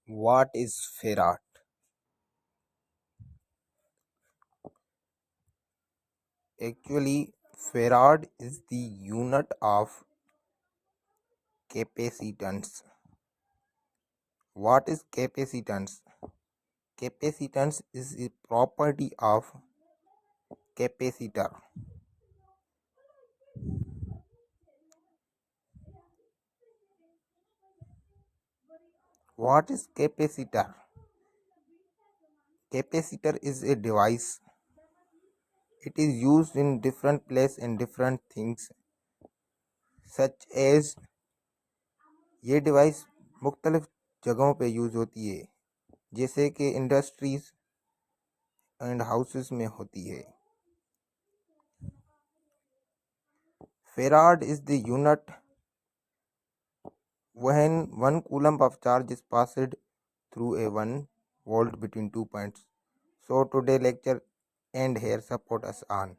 What is farad? Actually, farad is the unit of capacitance. What is capacitance? Capacitance is a property of capacitor. What is capacitor? Capacitor is a device. It is used in different places and different things, such as ये device मुख्तलिफ जगहों पे use होती है, जैसे कि industries and houses में होती है. Farad is the unit when 1 coulomb of charge is passed through a 1 volt between 2 points. So today lecture end here. Support us on